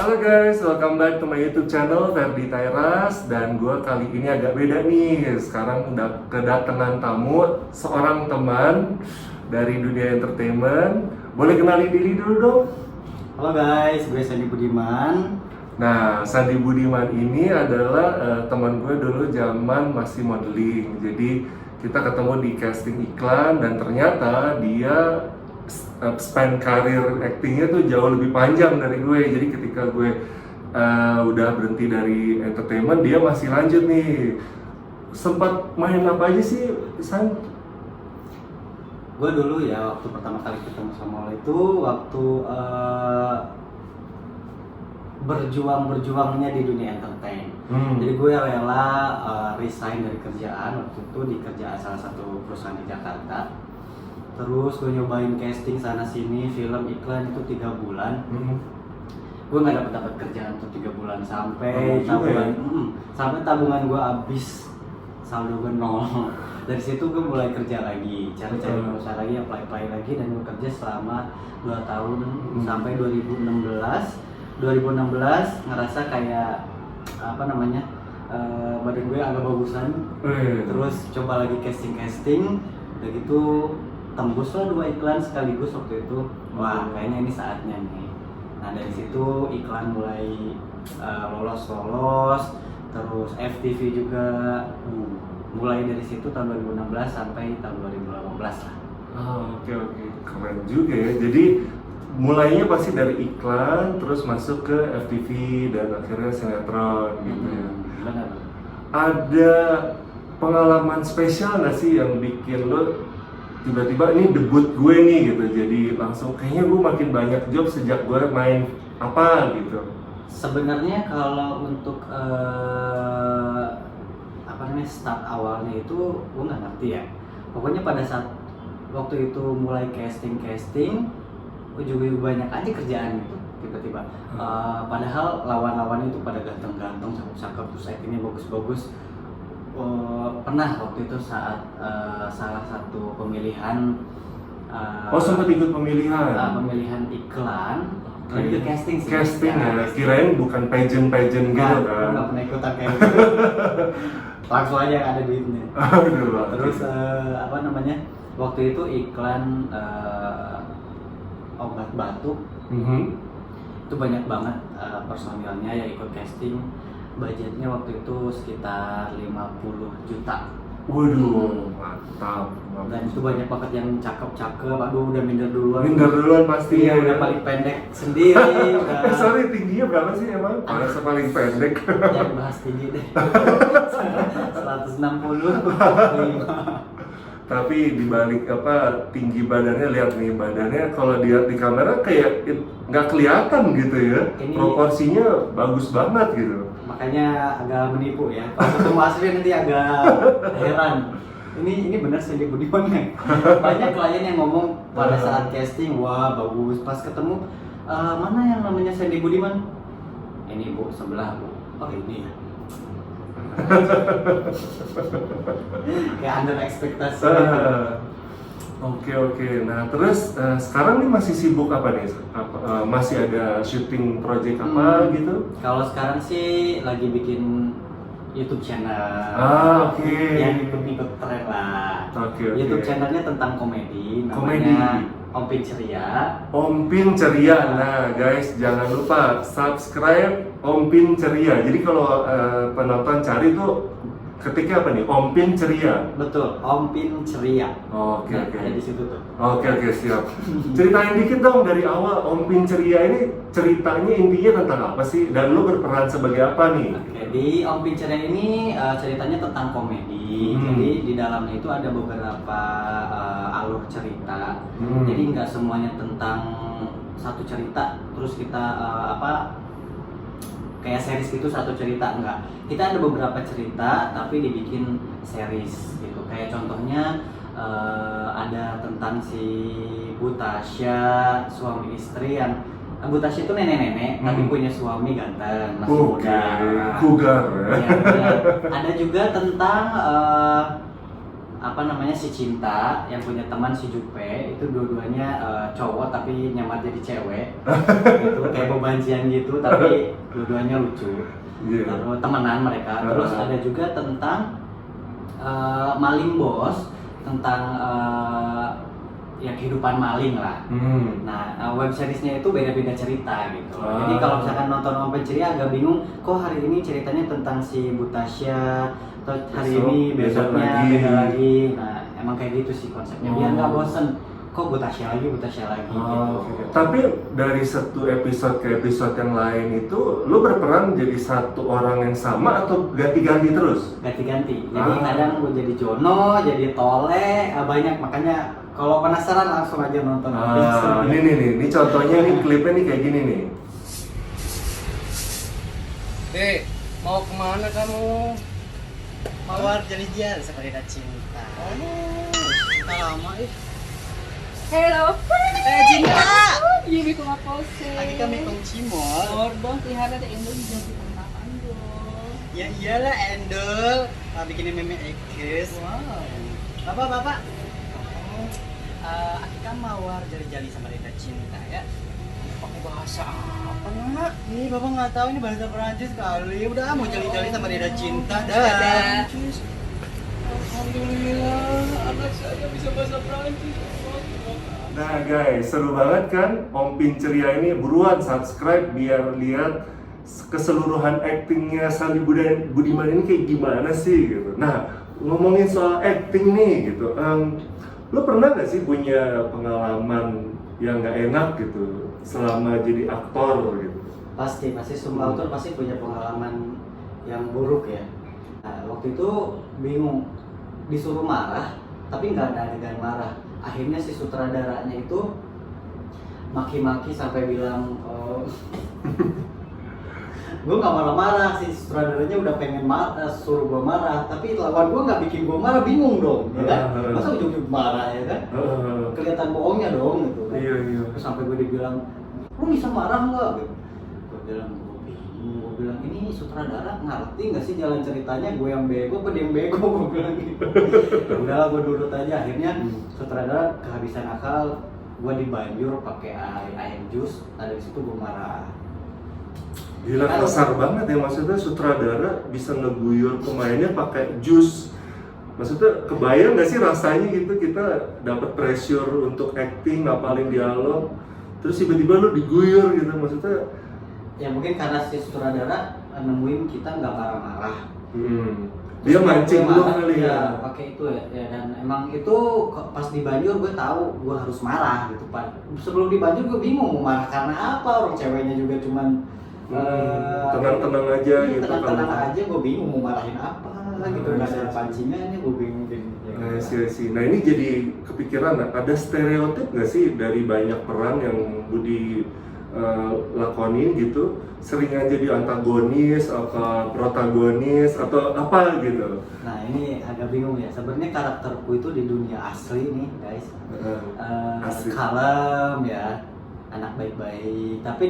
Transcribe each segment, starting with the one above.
Halo guys, welcome back to my YouTube channel Ferdi Tairas. Dan gue kali ini agak beda nih. Sekarang udah kedatangan tamu, seorang teman dari dunia entertainment. Boleh kenalin diri dulu dong? Halo guys, gue Sandi Budiman. Nah, Sandi Budiman ini adalah teman gue dulu zaman masih modeling. Jadi kita ketemu di casting iklan dan ternyata dia span karir actingnya tuh jauh lebih panjang dari gue. Jadi ketika gue udah berhenti dari entertainment, dia masih lanjut nih. Sempat main apa aja sih, San? Gue dulu ya waktu pertama kali ketemu sama lo itu waktu berjuangnya di dunia entertain. Jadi gue rela resign dari kerjaan waktu itu di kerjaan salah satu perusahaan di Jakarta. Terus gue nyobain casting sana sini, film iklan itu 3 bulan. Gue nggak dapat kerjaan untuk 3 bulan sampai tabungan gue habis, saldo gue nol. Dari situ gue mulai kerja lagi, cari-cari usaha lagi, apply lagi, dan gue kerja selama 2 tahun sampai 2016 ngerasa kayak badan gue agak bagusan. Terus coba lagi casting, udah gitu tembus lah 2 iklan sekaligus waktu itu. Wah, kayaknya ini saatnya nih. Nah, dari situ iklan mulai lolos, terus FTV juga. Mulai dari situ tahun 2016 sampai tahun 2018 lah. Oke, keren juga ya. Jadi mulainya pasti dari iklan, terus masuk ke FTV dan akhirnya sinetron gitu ya. Benar. Ada pengalaman spesial nggak sih yang bikin lo tiba-tiba ini debut gue nih gitu, jadi langsung kayaknya gue makin banyak job sejak gue main apa gitu? Sebenarnya kalau untuk start awalnya itu gue nggak ngerti ya. Pokoknya pada saat waktu itu mulai casting, gue juga banyak aja kerjaan gitu tiba-tiba. Padahal lawan-lawannya itu pada ganteng-ganteng, cakep-cakep, terus actingnya bagus-bagus. Pernah waktu itu saat salah satu pemilihan sempat ikut pemilihan iklan. Lagi ke casting sih. Casting ya, kirain bukan pageant gitu kan. Nggak pernah ikutan kayak gitu. Langsung aja yang ada duitnya. Terus waktu itu iklan obat batuk. Itu banyak banget personilnya yang ikut casting. Budgetnya waktu itu sekitar 50 juta. Waduh, mantap. Dan itu banyak banget yang cakep-cakep. Aduh, udah minder duluan Pasti ya. Udah paling pendek sendiri. Sorry, tingginya berapa sih emang? Masa paling pendek? Jangan bahas tinggi deh. 160. Tapi dibalik tinggi badannya, lihat nih badannya kalau dilihat di kamera kayak nggak kelihatan gitu ya. Proporsinya bagus banget gitu. Makanya agak menipu ya. Kalau ketemu asli nanti agak heran. Ini benar Sandi Budiman ya? Banyak klien yang ngomong pada saat casting, wah bagus. Pas ketemu, mana yang namanya Sandi Budiman? Ini bu, sebelah bu. Oh ini ya. Kayak under ekspektasi. Oke. Nah terus sekarang nih masih sibuk apa nih? Masih ada syuting project apa gitu? Kalau sekarang sih lagi bikin YouTube channel. Oke. Yang ikut tren lah. Oke. YouTube channelnya tentang komedi. Namanya Ompin Ceria. Ompin Ceria. Nah guys, jangan lupa subscribe Ompin Ceria. Jadi kalau penonton cari tuh ketiknya apa nih? Ompin Ceria. Betul, Ompin Ceria. Oke. Ada di situ tuh. Oke, siap. Ceritain dikit dong dari awal Ompin Ceria ini, ceritanya intinya tentang apa sih? Dan lu berperan sebagai apa nih? Oke, di Ompin Ceria ini ceritanya tentang komedi. Jadi di dalamnya itu ada beberapa alur cerita. Jadi nggak semuanya tentang satu cerita. Terus kita kayak series gitu satu cerita, enggak. Kita ada beberapa cerita tapi dibikin series gitu. Kayak contohnya ada tentang si Bu Tasya, suami istri yang Bu Tasya itu nenek-nenek tapi punya suami ganteng, masih muda. Cougar ya. Ada juga tentang apa namanya si Cinta yang punya teman si Jupe itu dua-duanya cowok tapi nyamar jadi cewek gitu kayak bebanjian gitu tapi dua-duanya lucu. Terus temenan mereka. Terus ada juga tentang Maling Bos, tentang ya kehidupan maling lah. Nah, web seriesnya itu beda-beda cerita gitu. Jadi kalau misalkan nonton Om Pencuri agak bingung, kok hari ini ceritanya tentang si Butasya, atau hari ini besoknya beda lagi. Nah, emang kayak gitu sih konsepnya. Biar nggak bosen. Kok Butasya lagi gitu. Tapi dari satu episode ke episode yang lain itu, lo berperan jadi satu orang yang sama atau ganti-ganti terus? Ganti-ganti. Jadi kadang gue jadi Jono, jadi Tole, banyak. Makanya kalau penasaran langsung aja nonton. Ini contohnya nih klipnya nih kayak gini nih. Mau kemana kamu? Mawar jali-jali seperti cinta. Cinta lama Hello. Cinta. Iya, bikin apa sih? Lagi kami cimol. Dong, pelihara ada Endol di jadi tentang dong. Ya iyalah Endol. Bikinin meme ekis. Wow. Bapak. Akika mawar jali-jali sama Rita Cinta ya. Pakai bahasa apa nak? Ini bapak nggak tahu ini bahasa Perancis kali. Udah mau jali-jali sama Rita Cinta dah. Alhamdulillah, anak saya bisa bahasa Perancis. Nah guys, seru banget kan? Om Pin Ceria ini buruan subscribe biar lihat keseluruhan actingnya Sandi Budiman ini kayak gimana sih gitu. Nah, ngomongin soal acting nih gitu, lo pernah gak sih punya pengalaman yang gak enak gitu selama jadi aktor gitu? Pasti semua autor pasti punya pengalaman yang buruk ya. Nah, waktu itu bingung, disuruh marah tapi nggak ada adegan marah. Akhirnya si sutradaranya itu maki-maki sampai bilang gue nggak marah-marah, si sutradaranya udah pengen suruh gue marah, tapi lawan gue nggak bikin gue marah, bingung dong, ya kan? Masa ujung-ujung marah ya kan? Kelihatan bohongnya dong gitu kan? Iya. Terus sampai gue dibilang, lu bisa marah nggak? Gitu. Gue bilang ini sutradara ngerti nggak sih jalan ceritanya, gue yang bego apa dia yang bego? Gue bilang gitu. Udahlah gue nurut aja. Akhirnya sutradara kehabisan akal, gue dibanjur pakai air jus. Ada di situ gue marah. Gila, kasar banget ya, maksudnya sutradara bisa ngeguyur pemainnya pakai jus. Maksudnya kebayang nggak sih rasanya gitu, kita dapat pressure untuk acting, ngapalin dialog, terus tiba-tiba lu diguyur gitu, maksudnya ya mungkin karena si sutradara nemuin kita nggak marah-marah. Dia mancing lu kali ya. Pakai itu ya, dan emang itu pas di Banjur gue tahu gue harus marah gitu Pak. Sebelum di Banjur gue bingung mau marah karena apa, orang ceweknya juga cuman tenang-tenang aja gitu. Tenang-tenang aja, gue bingung mau marahin apa gitu, nggak ada pancingannya, gue bingung sih. Nah ini jadi kepikiran, ada stereotip nggak sih dari banyak peran yang Budi lakonin gitu, seringan jadi antagonis atau protagonis atau apa gitu? Nah ini agak bingung ya, sebenarnya karakterku itu di dunia asli nih guys, kalem ya, anak baik-baik, tapi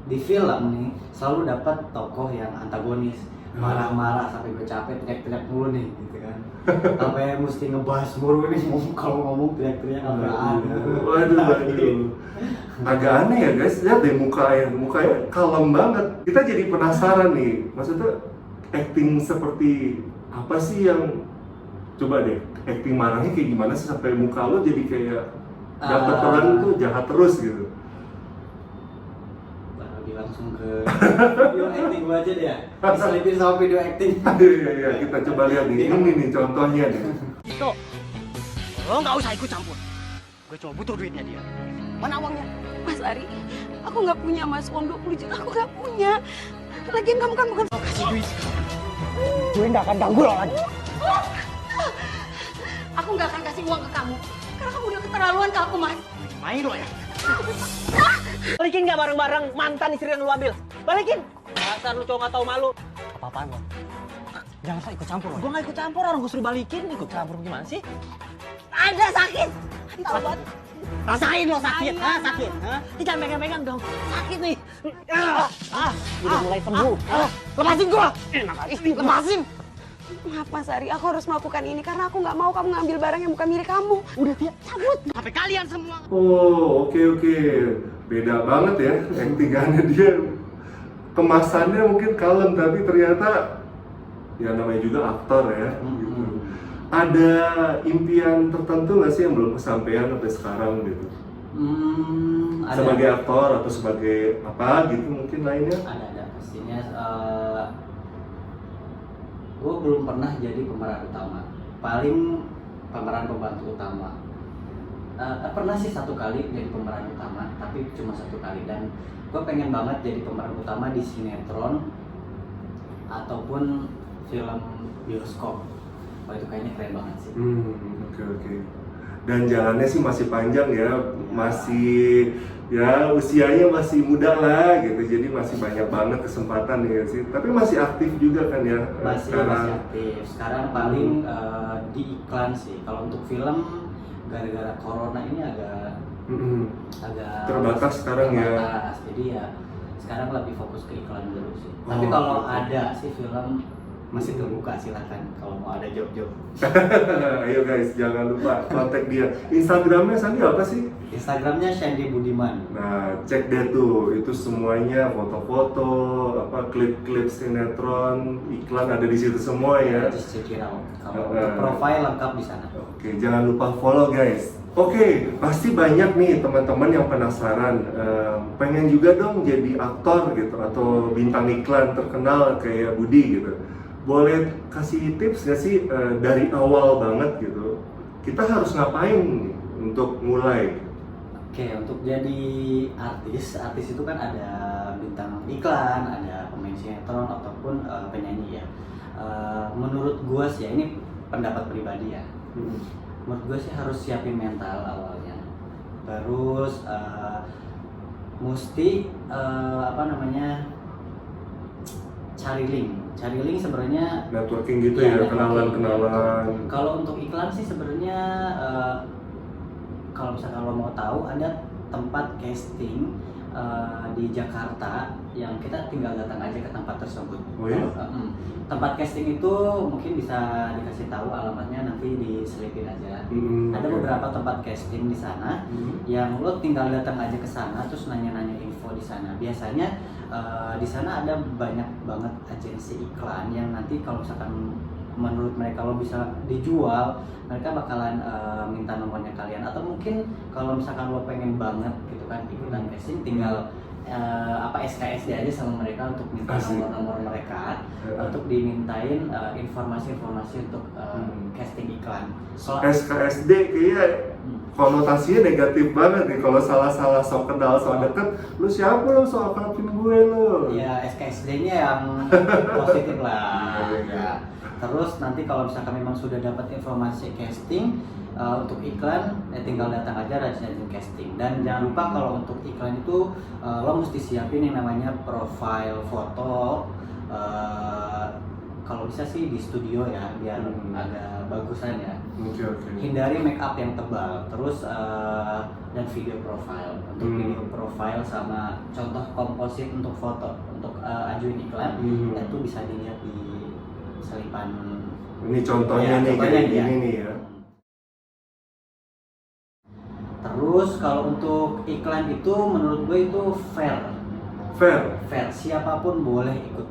di film nih selalu dapat tokoh yang antagonis, marah-marah sampai gue capek teriak-teriak mulu nih gitu kan, sampai mesti ngebahas mulu nih, kalau ngomong teriak-teriak Waduh. Agak aneh ya guys, lihat deh mukanya kalem banget. Kita jadi penasaran nih, maksudnya acting seperti apa sih yang, coba deh acting marahnya kayak gimana sih sampai muka lo jadi kayak dapat orang tuh jahat terus gitu. Langsung ke video acting gua aja deh ya, diselipin sama video acting. Iya, kita coba lihat nih, ini nih contohnya nih. Itu, lo nggak usah ikut campur. Gue cuma butuh duitnya dia. Mana uangnya? Mas Ari, aku nggak punya mas, uang 20 juta aku nggak punya. Lagian kamu kan bukan Kasih duit. Gue nggak akan ganggu lo lagi. Aku nggak akan kasih uang ke kamu karena kamu udah keterlaluan ke aku, Mas. Main lo ya. Balikin nggak bareng-bareng mantan istri yang lu ambil? Balikin. Dasar lu cowok nggak tahu malu. Apa-apaan lo? Jangan ikut campur. Gue nggak ikut campur, orang gue suruh balikin. Ikut campur gimana sih? Ada sakit. Taubat. Rasain lo sakit, sakit. Jangan megang-megang dong. Sakit nih. Udah mulai sembuh. Lepasin gua. Enak aja. Lepasin. Maaf Mas Ari, aku harus melakukan ini karena aku nggak mau kamu ngambil barang yang bukan milik kamu. Udah Tia, cabut. Sampai kalian semua. Oh, oke. Beda banget ya actingannya dia. Kemasannya mungkin kalem, tapi ternyata ya namanya juga aktor ya. Gitu. Ada impian tertentu nggak sih yang belum kesampaian sampai sekarang gitu? Ada. Sebagai aktor atau sebagai apa gitu mungkin lainnya? Ada pastinya. Gue belum pernah jadi pemeran utama, paling pemeran pembantu utama. Pernah sih 1 kali jadi pemeran utama, tapi cuma 1 kali. Dan gue pengen banget jadi pemeran utama di sinetron ataupun film bioskop. Wah, itu kayaknya keren banget sih. Oke. Dan jalannya sih masih panjang ya, masih ya usianya masih muda lah gitu, jadi masih banyak banget kesempatan ya sih. Tapi masih aktif juga kan ya Masih aktif. Sekarang paling di iklan sih. Kalau untuk film gara-gara corona ini agak terbatas sekarang ya. Jadi ya sekarang lebih fokus ke iklan dulu sih. Tapi kalau ada sih film masih terbuka, silakan kalau mau ada job-job. Ayo guys, jangan lupa kontak dia. Instagramnya Sandi apa sih? Instagramnya Shandy Budiman. Nah, cek deh tuh, itu semuanya foto-foto, klip-klip sinetron, iklan ada di situ semua ya. Just check it out. Kalau untuk profile lengkap di sana. Oke, jangan lupa follow guys. Oke, pasti banyak nih teman-teman yang penasaran, pengen juga dong jadi aktor gitu atau bintang iklan terkenal kayak Budi gitu. Boleh kasih tips nggak sih dari awal banget gitu? Kita harus ngapain nih untuk mulai? Oke, untuk jadi artis itu kan ada bintang iklan, ada pemain sinetron ataupun penyanyi ya. Menurut gua sih ya, ini pendapat pribadi ya. Menurut gua sih harus siapin mental awalnya. Terus mesti cari link sebenarnya Networking gitu ya, kenalan-kenalan. Kalau untuk iklan sih sebenarnya kalau misalkan lo mau tahu ada tempat casting di Jakarta yang kita tinggal datang aja ke tempat tersebut. Oh ya? Tempat casting itu mungkin bisa dikasih tahu alamatnya, nanti diselipin aja. Ada beberapa tempat casting di sana yang lo tinggal datang aja ke sana terus nanya-nanya info di sana. Biasanya di sana ada banyak banget agensi iklan yang nanti kalau misalkan menurut mereka lo bisa dijual, mereka bakalan minta nomornya kalian. Atau mungkin kalau misalkan lo pengen banget gitu kan ikutan casting, tinggal SKSD aja sama mereka untuk minta nomor mereka untuk dimintain informasi-informasi untuk casting iklan. SKSD kayaknya konotasinya negatif banget nih. Kalau salah-salah sok kenal, sok deket, lu siapa lu, sok akrabin gue lu. Ya SKSD-nya yang positif lah. Ya. Terus nanti kalau misalkan memang sudah dapat informasi casting untuk iklan, tinggal datang aja rajin casting. Dan jangan lupa kalau untuk iklan itu lo mesti siapin yang namanya profile foto. Kalau bisa sih di studio ya, biar agak bagusan ya. Hindari make up yang tebal. Terus dan video profile. Untuk video profile sama contoh komposit untuk foto, untuk ajuin iklan, itu bisa dilihat di selipan. Ini contohnya nih kayak gini nih ya. Terus kalau untuk iklan itu menurut gue itu fair. Siapapun boleh ikut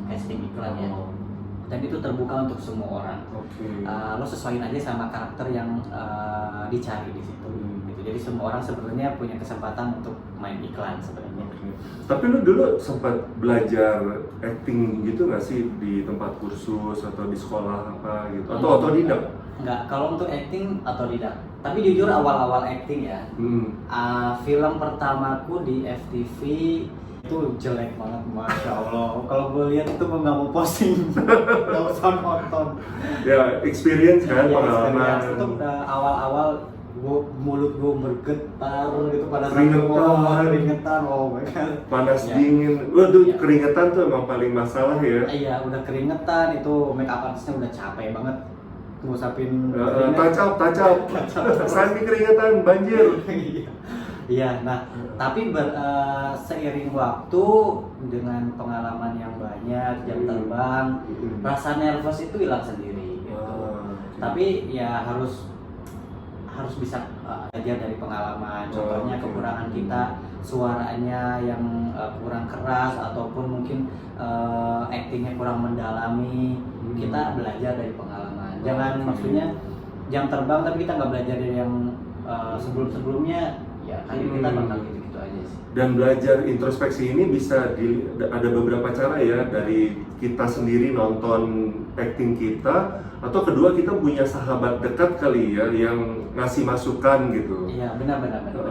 casting iklan ya. Dan itu terbuka untuk semua orang. Lo sesuaiin aja sama karakter yang dicari di situ. Gitu. Jadi semua orang sebenarnya punya kesempatan untuk main iklan sebenarnya. Tapi lu dulu sempat belajar acting gitu nggak sih di tempat kursus atau di sekolah apa gitu? Atau otodidak? Enggak, kalau untuk acting otodidak. Tapi jujur awal-awal acting ya. Film pertamaku di FTV itu jelek banget, masya Allah. Kalau gue lihat itu gue nggak mau posting, nggak usah nonton. Ya experience kan, pengalaman. Itu awal-awal mulut gue bergetar gitu pada saat keringetan, oh my god. Panas dingin, waduh keringetan tuh emang paling masalah ya. Iya udah keringetan, itu make up artisnya udah capek banget ngusapin touch up, Sandi keringetan, banjir. Iya, nah tapi seiring waktu dengan pengalaman yang banyak, jam terbang, rasa nervous itu hilang sendiri gitu. Tapi ya harus bisa belajar dari pengalaman. Contohnya kekurangan kita, suaranya yang kurang keras ataupun mungkin actingnya kurang mendalami, kita belajar dari pengalaman. Jangan maksudnya jam terbang tapi kita nggak belajar dari yang sebelum-sebelumnya, ya kali kita bakal gitu-gitu aja sih. Dan belajar introspeksi ini bisa ada beberapa cara ya, dari kita sendiri nonton acting kita, atau kedua kita punya sahabat dekat kali ya yang ngasih masukan gitu. Iya, benar.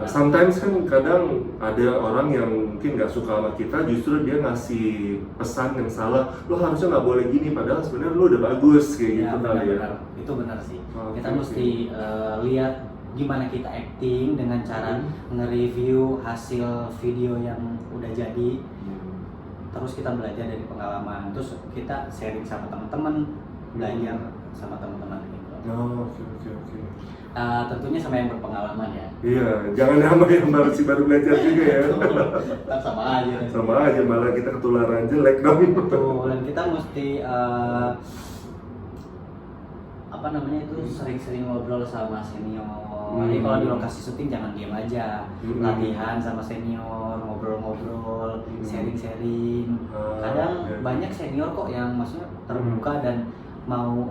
Sometimes kan kadang ada orang yang mungkin nggak suka sama kita, justru dia ngasih pesan yang salah, lo harusnya nggak boleh gini, padahal sebenarnya lo udah bagus kayak gitu kali ya. Itu benar sih. Kita mesti lihat gimana kita acting dengan cara nge-review hasil video yang udah jadi. Terus kita belajar dari pengalaman, terus kita sharing sama teman-teman, belajar sama teman-teman gitu. Oke. Tentunya sama yang berpengalaman ya. Iya, jangan sama yang baru belajar juga ya. Sama aja. Sama aja, malah kita ketularan jelek dong. Betul, dan kita mesti sering-sering ngobrol sama senior. Jadi kalau di lokasi syuting jangan diam aja, latihan sama senior, ngobrol-ngobrol, sharing-sharing. Kadang banyak senior kok yang maksudnya terbuka dan mau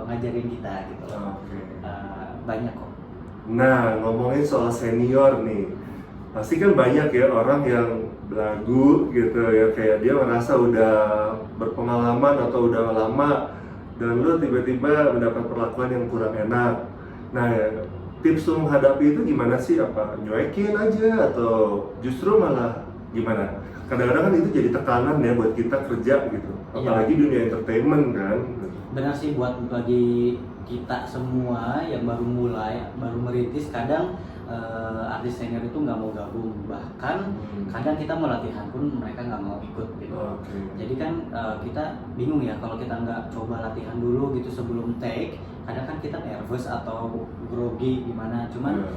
ngajarin kita gitu. Banyak kok. Nah, ngomongin soal senior nih, pasti kan banyak ya orang yang belagu gitu ya, kayak dia merasa udah berpengalaman atau udah lama, dan lo tiba-tiba mendapat perlakuan yang kurang enak. Nah, tips lo menghadapi itu gimana sih? Apa nyuekin aja atau justru malah gimana? Kadang-kadang kan itu jadi tekanan ya buat kita kerja gitu, apalagi dunia entertainment kan. Benar sih, bagi kita semua yang baru mulai, baru merintis, kadang artis senior itu nggak mau gabung, bahkan kadang kita mau latihan pun mereka nggak mau ikut gitu. Jadi kan kita bingung ya kalau kita nggak coba latihan dulu gitu sebelum take. Kadang kan kita nervous atau grogi gimana, cuman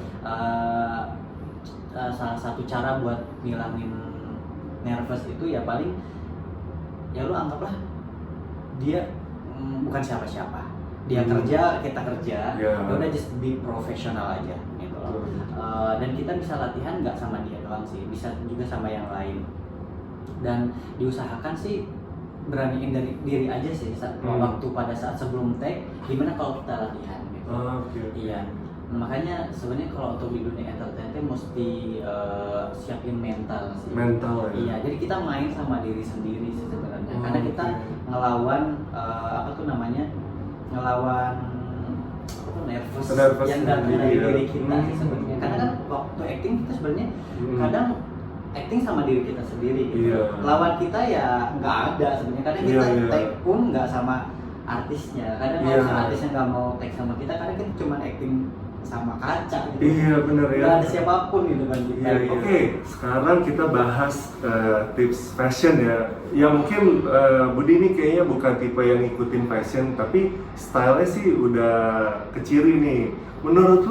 salah satu cara buat ngilangin nervous itu ya paling ya lu anggaplah dia bukan siapa-siapa, dia kerja, kita kerja, udah just be profesional aja gitu loh. Dan kita bisa latihan nggak sama dia doang sih, bisa juga sama yang lain. Dan diusahakan sih beraniin dari diri aja sih waktu pada saat sebelum take, gimana kalau kita latihan gitu. Iya. Nah, makanya sebenarnya kalau untuk di dunia entertainment mesti siapin mental sih. Mental ya. Iya, jadi kita main sama diri sendiri sih sebenarnya. Karena kita ngelawan ngelawan nervous yang dari diri kita sih sebenarnya. Karena kan waktu acting kita sebenarnya kadang acting sama diri kita sendiri gitu. Lawan kita ya nggak ada sebenarnya. Kadang kita take pun nggak sama artisnya. Kadang kalau artisnya nggak mau take sama kita, kadang kita cuma acting sama kaca gitu. Iya benar ya. Nggak ada siapapun gitu kan kita. Oke, sekarang kita bahas tips fashion ya. Ya mungkin Budi ini kayaknya bukan tipe yang ngikutin fashion, tapi stylenya sih udah keciri nih. Menurut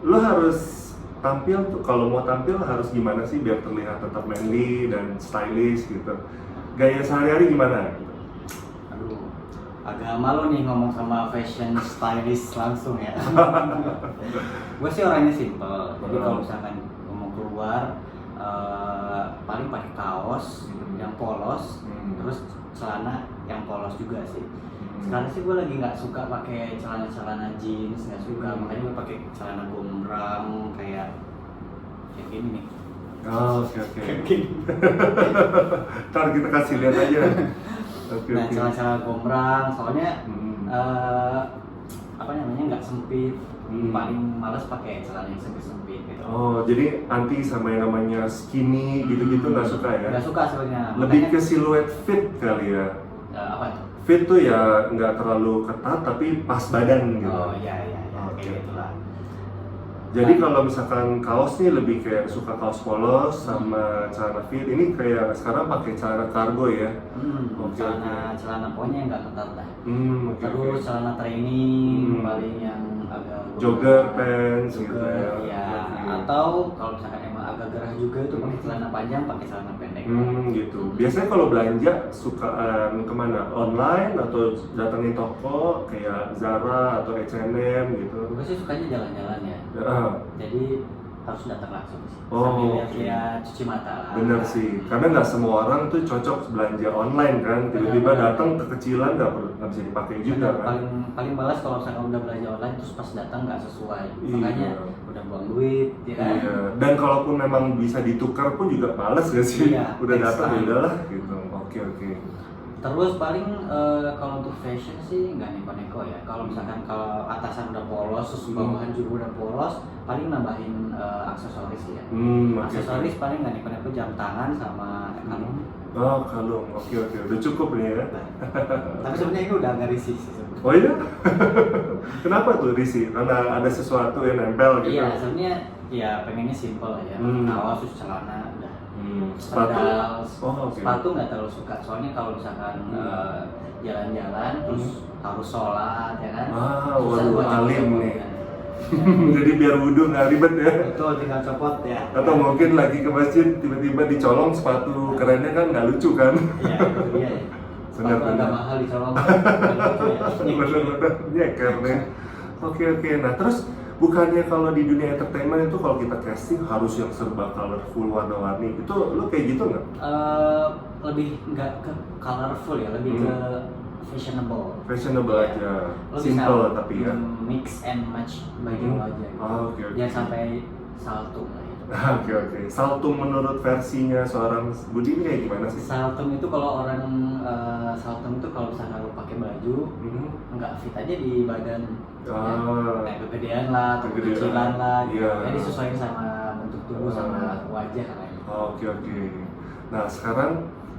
lo harus tampil tuh, kalau mau tampil harus gimana sih biar terlihat tetap manly dan stylish gitu? Gaya sehari-hari gimana? Aduh, agak malu nih ngomong sama fashion stylist langsung ya. Gue sih orangnya simple, jadi kalau misalkan mau keluar paling pakai kaos yang polos, terus celana yang polos juga sih. Sekarang sih gue lagi nggak suka pakai celana jeans, nggak suka, makanya gue pakai celana gombrang kayak gini nih. Oke. Ntar kita kasih lihat aja. Nah, celana gombrang, soalnya nggak sempit. Paling males pakai celana yang sempit gitu. Oh, jadi anti sama yang namanya skinny gitu-gitu nggak suka ya? Nggak suka sebenarnya. Lebih ke siluet fit kali ya? Apa itu? Fit tuh ya nggak terlalu ketat tapi pas badan gitu. Oh iya, kayak gitulah. Jadi kalau misalkan kaos nih lebih kayak suka kaos polos sama celana fit. Ini kayak sekarang pakai celana kargo ya? Celana pokoknya nggak ketat lah. Terus celana Hmm. training paling yang agak jogger pants gitu ya. Atau kalau misalkan emang agak gerah juga itu pakai celana panjang, pakai celana pendek. Gitu. Biasanya kalau belanja suka kemana? Online atau datangin toko kayak Zara atau H&M gitu? Gue sih sukanya jalan-jalan ya. Jadi harus datang langsung sih. Oh, Sambil lihat-lihat cuci mata lah. Bener sih, karena nggak semua orang tuh cocok belanja online kan. Tiba-tiba Bener. datang kekecilan nggak bisa dipakai juga Bener, kan. paling malas kalau misalkan udah belanja online terus pas datang nggak sesuai. Iya. Makanya udah buang duit, ya kan? Iya. Dan kalaupun memang bisa ditukar pun juga males gak sih? Iya, Udah next datang ya time. udahlah gitu. Oke. Terus paling kalau untuk fashion sih nggak neko-neko ya. Kalau misalkan kalau atasan udah polos, terus bawahan juga udah polos, paling nambahin aksesoris ya. Oke. Aksesoris paling nggak neko-neko, jam tangan sama kalung. Oh, kalung. Oke. Udah cukup nih ya. Tapi sebenarnya ini udah agak risih sih sebenarnya. Oh iya? Kenapa tuh risih? Karena ada sesuatu yang nempel gitu. Iya, sebenarnya ya pengennya simple ya. Kaos, terus celana, udah. Sepatu. Sandals. Oh, oke. Sepatu nggak terlalu suka, soalnya kalau misalkan jalan-jalan terus harus sholat ya kan. Susah Waduh, buat alim copot, nih. kan. Jadi biar wudhu nggak ribet ya. Betul, tinggal copot ya. Atau mungkin lagi ke masjid tiba-tiba dicolong sepatu kerennya kan nggak lucu kan? Iya, itu dia ya. Sepatu Benar. agak mahal dicolong. Gitu ya. Bener-bener nyeker nih. Oke. Nah terus bukannya kalau di dunia entertainment itu kalau kita casting harus yang serba colorful, warna-warni, itu lu kayak gitu nggak? Lebih nggak ke colorful ya, lebih ke fashionable. Fashionable Iya. aja, Lo simple bisa tapi ya. mix and match bagi lo aja gitu. Oke. Jangan sampai saltum lah itu. Oke. Saltum menurut versinya seorang Budi ini kayak gimana sih? Saltum itu kalau orang saltum itu kalau misalnya lo pakai baju nggak fit aja di badan, ya, kayak kegedean lah, atau Kegedean. kekecilan lah, gitu. Iya. Jadi sesuaiin sama bentuk tubuh sama wajah lah. Oke. Nah sekarang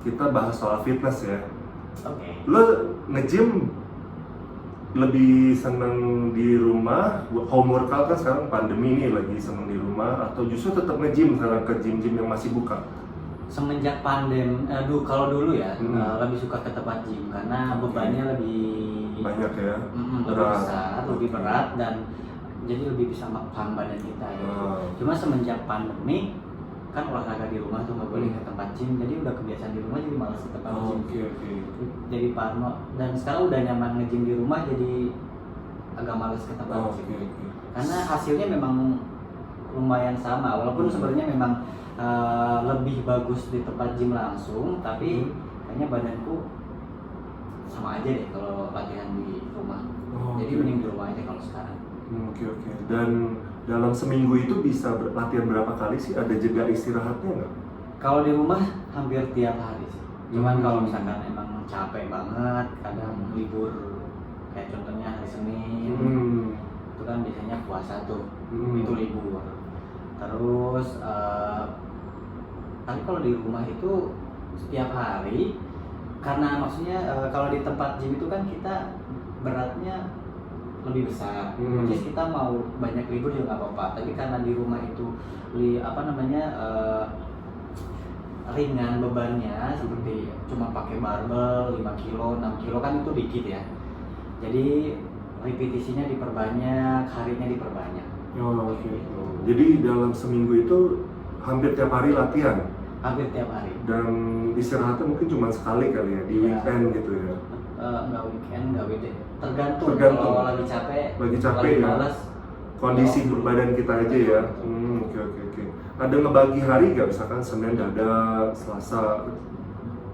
kita bahas soal fitness ya. Oke. Lo nge-gym lebih seneng di rumah, home workout kan sekarang pandemi ini lagi seneng di rumah, atau justru tetap nge-gym sekarang ke gym-gym yang masih buka? Semenjak kalau dulu ya lebih suka ke tempat gym karena bebannya lebih Banyak ya? lebih besar, lebih berat, dan jadi lebih bisa paham badan kita ya. Cuma semenjak pandemi kan olahraga di rumah tuh nggak boleh ke tempat gym, jadi udah kebiasaan di rumah jadi malas ke tempat gym. Oke. Jadi parno, dan sekarang udah nyaman nge-gym di rumah jadi agak malas ke tempat Oke. gym. Karena hasilnya memang lumayan sama, walaupun sebenarnya memang lebih bagus di tempat gym langsung, tapi kayaknya badanku sama aja deh kalau latihan di rumah. Jadi mending di rumah aja kalau sekarang. Oke. Dan dalam seminggu itu bisa latihan berapa kali sih? Ada jeda istirahatnya nggak? Kalau di rumah hampir tiap hari sih. Cuman Hmm. kalau misalkan emang capek banget, kadang libur, kayak contohnya hari Senin, itu kan biasanya puasa tuh, itu libur. Terus tapi kalau di rumah itu setiap hari, karena maksudnya kalau di tempat gym itu kan kita beratnya lebih besar, jadi kita mau banyak libur juga nggak apa-apa. Tapi karena di rumah itu ringan bebannya, seperti cuma pakai barbel 5 kilo, 6 kilo kan itu dikit ya. Jadi repetisinya diperbanyak, harinya diperbanyak. Oke. Jadi dalam seminggu itu hampir tiap hari latihan? Hampir tiap hari. Dan istirahatnya mungkin cuma sekali kali ya, di Iya. weekend gitu ya? Nggak weekend, nggak weekday. Tergantung. Tergantung. Kalau lagi capek Lagi ya? malas, Kondisi badan kita aja ya? Oke. Ada ngebagi hari nggak? Misalkan Senin dada, Selasa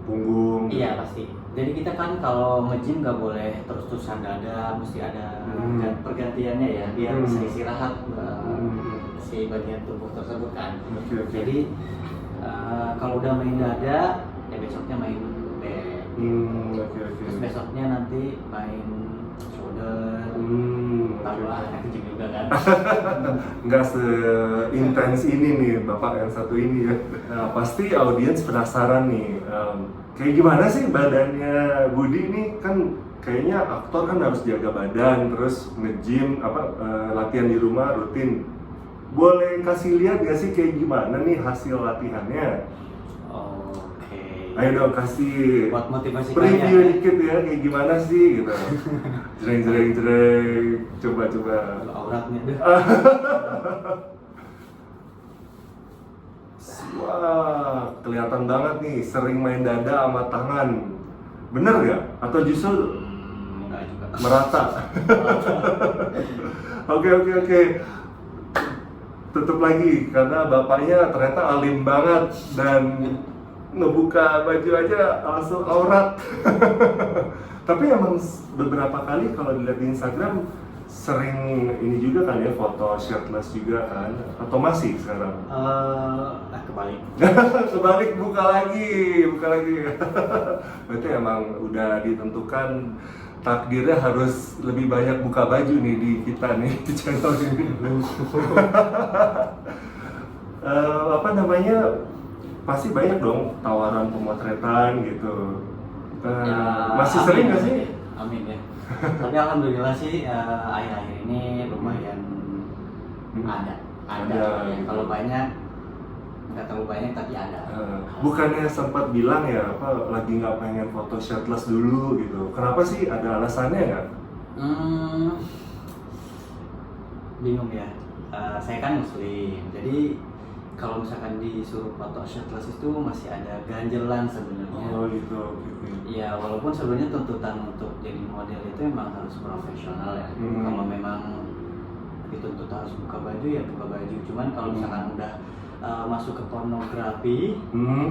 punggung? iya pasti. Jadi kita kan kalau nge-gym nggak boleh terus-terusan dada, mesti ada pergantiannya ya, biar bisa istirahat si bagian tubuh tersebut kan. Oke. Jadi kalau udah main dada, ya besoknya main back. Oke. Terus besoknya nanti main shoulder. Tahu lah, anak kecil juga kan. Nggak seintens ini nih Bapak yang satu ini ya. Nah, pasti audiens penasaran nih, kayak gimana sih badannya Budi nih? Kan kayaknya aktor kan harus jaga badan, terus nge-gym, latihan di rumah rutin. Boleh kasih lihat nggak sih kayak gimana nih hasil latihannya? Oke. Ayo dong kasih Buat motivasi preview kalian ya. dikit ya, kayak gimana sih gitu. Jreng, coba. Auratnya deh. Wah, kelihatan banget nih sering main dada sama tangan. Bener nggak? Atau justru Enggak juga. merata? Oke. Tutup lagi karena bapaknya ternyata alim banget dan ngebuka baju aja langsung aurat. Tapi emang beberapa kali kalau dilihat di Instagram sering ini juga kan ya, foto shirtless juga kan? Atau masih sekarang? Kebalik. Sebalik buka lagi. Berarti emang udah ditentukan takdirnya harus lebih banyak buka baju nih di kita nih di channel ini. Apa namanya? Pasti banyak dong tawaran pemotretan gitu. Masih amin, sering nggak sih? Amin ya. Tapi alhamdulillah sih akhir-akhir ini lumayan ada. Ya. Kalau banyak nggak terlalu banyak tapi ada. Bukannya sempat bilang ya apa lagi nggak pengen foto shirtless dulu gitu. Kenapa sih? Ada alasannya nggak? Bingung ya. Saya kan muslim, jadi kalau misalkan disuruh foto shirtless itu masih ada ganjelan sebenarnya. Oh gitu. Ya walaupun sebenarnya tuntutan untuk jadi model itu memang harus profesional ya. Kalau memang dituntut harus buka baju ya buka baju. Cuman kalau misalkan udah masuk ke pornografi,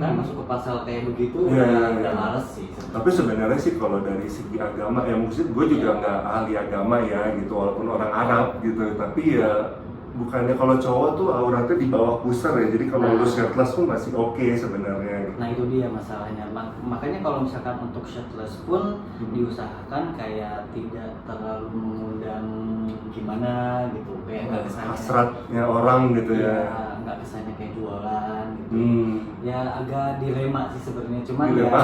kan masuk ke pasal kayak begitu, udah males sih. Tapi sebenarnya sih kalau dari segi agama ya mungkin gue juga nggak ahli agama ya gitu, walaupun orang Arab gitu. Tapi ya bukannya kalau cowok tuh auratnya di bawah pusar ya, jadi kalau lu shirtless pun masih oke sebenarnya. Gitu. Nah itu dia masalahnya. Makanya kalau misalkan untuk shirtless pun diusahakan kayak tidak terlalu mengundang gimana gitu, kayak nggak kesannya hasratnya orang gitu ya. Nggak kesannya kayak jualan gitu. Ya agak dilema sih sebenarnya, cuman dilema. ya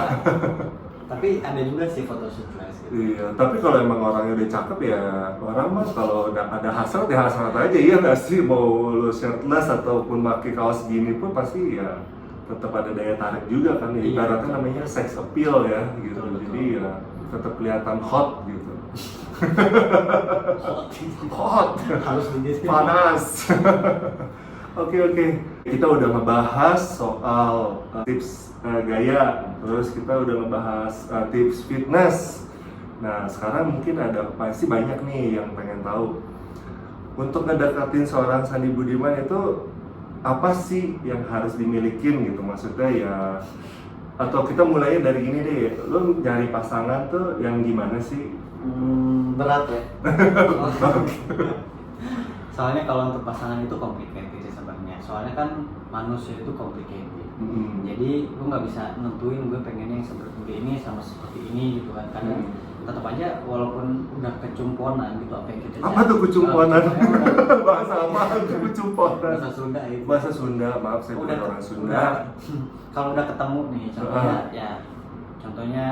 tapi ada juga sih foto shirtless gitu. Iya, tapi kalau emang orangnya udah cakep ya orang mah kalau udah ada hasrat ya hasrat aja, iya nggak sih? Mau lu shirtless ataupun pakai kaos gini pun pasti ya tetap ada daya tarik juga kan. Ya, ibaratnya namanya sex appeal ya gitu. Betul. Jadi ya tetap kelihatan hot gitu. Hot. Harus begitu. Panas. Oke. Kita udah ngebahas soal tips gaya, terus kita udah ngebahas tips fitness. Nah, sekarang mungkin pasti banyak nih yang pengen tahu. Untuk ngedekatin seorang Sandy Budiman itu apa sih yang harus dimilikin gitu? Maksudnya ya, atau kita mulainya dari gini deh, lu nyari pasangan tuh yang gimana sih? Berat ya. Soalnya kalau untuk pasangan itu complicated sih sebenarnya. Soalnya kan manusia itu complicated. Jadi gue nggak bisa nentuin gue pengennya yang seperti ini sama seperti ini gitu kan. Karena tetap aja walaupun udah kecumponan gitu apa yang kita apa tuh kecumponan? Bahasa apa tuh kecumponan? Bahasa Sunda itu. Bahasa Sunda, maaf saya bukan orang Sunda. Kalau udah ketemu nih contohnya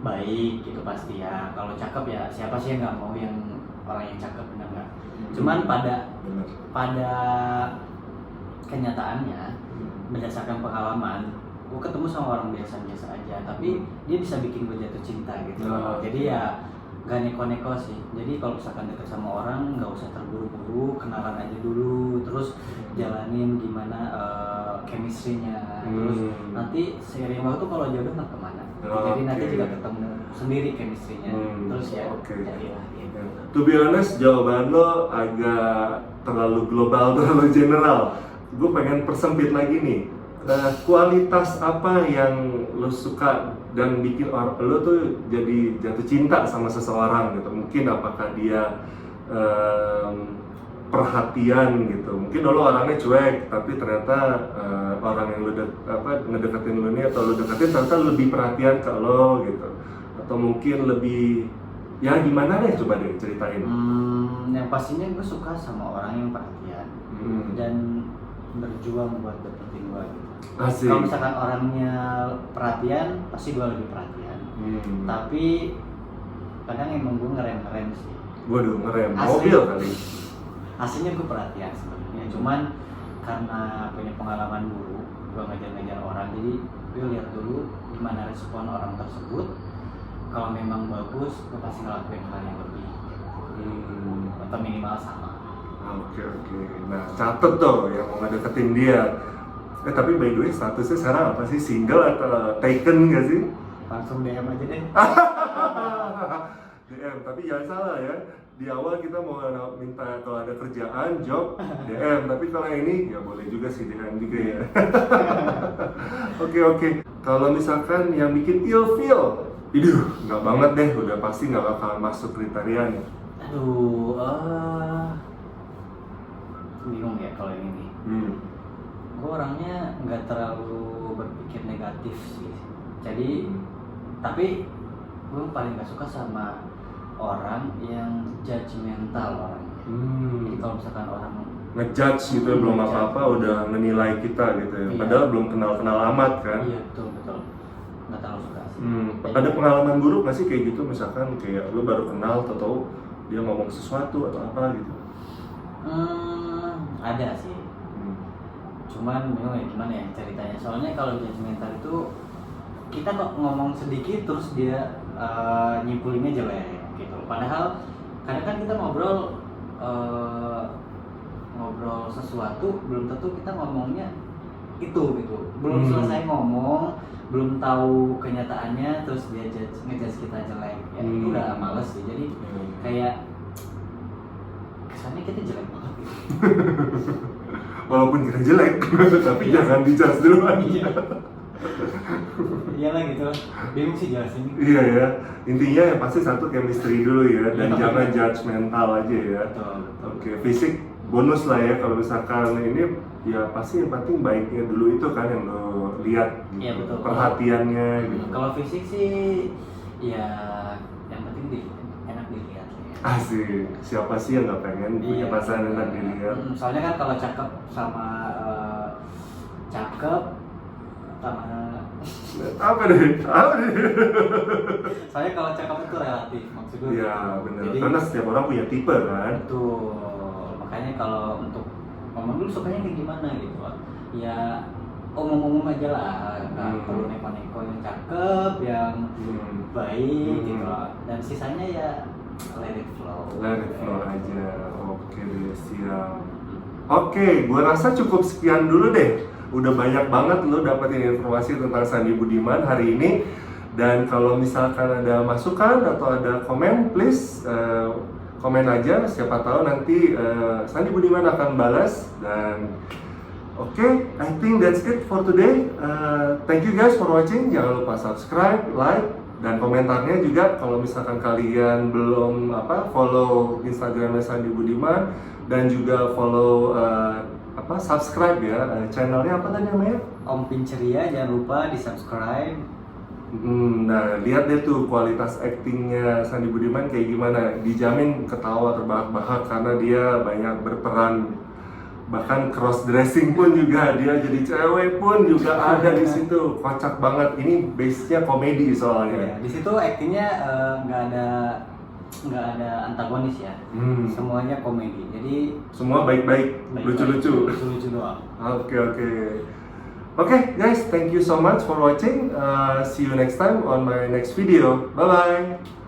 baik gitu pasti ya. Kalau cakep ya siapa sih yang nggak mau yang orang yang cakep, benar nggak? Cuman pada kenyataannya berdasarkan pengalaman, gue ketemu sama orang biasa-biasa aja, tapi dia bisa bikin gue jatuh cinta gitu. Jadi ya gak neko-neko sih. Jadi kalau misalkan deket sama orang nggak usah terburu-buru, kenalan aja dulu, terus jalanin gimana chemistry-nya. Terus nanti seiring waktu kalau jodoh nggak kemana. Jadi nanti juga ketemu sendiri chemistry-nya. Terus ya jadilah gitu. To be honest, jawaban lo agak terlalu global, terlalu general. Gue pengen persempit lagi nih. Kualitas apa yang lo suka dan bikin lo tuh jadi jatuh cinta sama seseorang gitu? Mungkin apakah dia perhatian gitu? Mungkin dulu orangnya cuek, tapi ternyata orang yang lo ngedeketin lo ini atau lo deketin ternyata lebih perhatian ke lo gitu. Atau mungkin lebih ya gimana deh, coba deh ceritain. Yang pastinya gue suka sama orang yang perhatian dan berjuang buat dapetin gue gitu. Kalau misalkan orangnya perhatian, pasti gue lebih perhatian. Tapi kadang emang gue ngerem sih. Waduh, ngerem mobil kali. Aslinya gue perhatian sebenarnya, cuman karena punya pengalaman buruk, gue ngejar-ngejar orang, jadi gue lihat dulu gimana respon orang tersebut. Kalau memang bagus, gue pasti ngelakuin hal yang lebih atau minimal sama. Oke. Nah, catet tuh yang mau ngedeketin dia. Tapi by the way statusnya sekarang apa sih? Single atau taken nggak sih? Langsung DM aja deh. DM, tapi jangan salah ya. Di awal kita mau minta kalau ada kerjaan, job, DM. Tapi kalau ini ya boleh juga sih DM juga ya. Oke. Kalau misalkan yang bikin ilfeel, nggak banget deh, udah pasti nggak bakal masuk kriterianya. Aduh, bingung ya kalau yang ini. Gue orangnya nggak terlalu berpikir negatif sih. Jadi, tapi gue paling nggak suka sama orang yang judgmental orangnya. Jadi kalau misalkan orang Ngejudge gitu ya, belum apa-apa udah menilai kita gitu ya. Iya. Padahal belum kenal amat kan. iya betul nggak terlalu suka sih. Ada pengalaman buruk nggak sih kayak gitu, misalkan kayak lu baru kenal atau dia ngomong sesuatu atau apa gitu? Ada sih. Cuman memang ya gimana ya ceritanya. Soalnya kalau judgmental itu kita kok ngomong sedikit terus dia nyimpulinnya jelek gitu. Padahal kadang kan kita ngobrol sesuatu belum tentu kita ngomongnya itu gitu. Belum selesai ngomong, belum tahu kenyataannya terus dia ngejudge kita jelek. Ya itu udah males sih. Jadi kayak kesannya kita jelek banget gitu. Walaupun kita jelek, tapi jangan dijudge duluan. Iyalah gitu, bingung sih jelasin. Iya ya, intinya yang pasti satu chemistry dulu ya, dan Iya. jangan judgmental aja ya. Betul. Oke, fisik bonus lah ya kalau misalkan ini ya pasti yang penting baiknya dulu itu kan yang lo lihat, Iya, betul. perhatiannya gitu. Kalau fisik sih ya yang penting enak dilihat ya. Asik, siapa sih yang nggak pengen punya pasangan enak dilihat? Soalnya kan kalau cakep sama Apa deh? Soalnya kalau cakep itu relatif maksud gue. Iya benar, Jadi, karena setiap orang punya tipe kan. betul. Makanya kalau untuk ngomong dulu sukanya kayak gimana gitu. Ya umum-umum aja lah, nggak perlu neko-neko yang cakep, yang baik gitu. Dan sisanya ya let it flow. Let it flow aja. Oke deh, siap. Oke, gua rasa cukup sekian dulu deh. Udah banyak banget lo dapetin informasi tentang Sandy Budiman hari ini. Dan kalau misalkan ada masukan atau ada komen, please komen aja. Siapa tahu nanti Sandy Budiman akan balas. Dan oke, I think that's it for today. Thank you guys for watching. Jangan lupa subscribe, like, dan komentarnya juga. Kalau misalkan kalian belum follow Instagramnya Sandy Budiman dan juga follow subscribe ya channelnya apa tadi namanya? Om Pinceria, jangan lupa di subscribe. Nah, lihat deh tuh kualitas aktingnya Sandy Budiman kayak gimana. Dijamin ketawa terbahak-bahak karena dia banyak berperan. Bahkan cross dressing pun juga, dia jadi cewek pun juga ada di situ. Kocak banget. Ini base-nya komedi soalnya. Ya, di situ aktingnya nggak ada antagonis ya. Semuanya komedi. Jadi Semua baik-baik, lucu-lucu. Lucu-lucu doang. Okay, guys, thank you so much for watching. See you next time on my next video. Bye bye.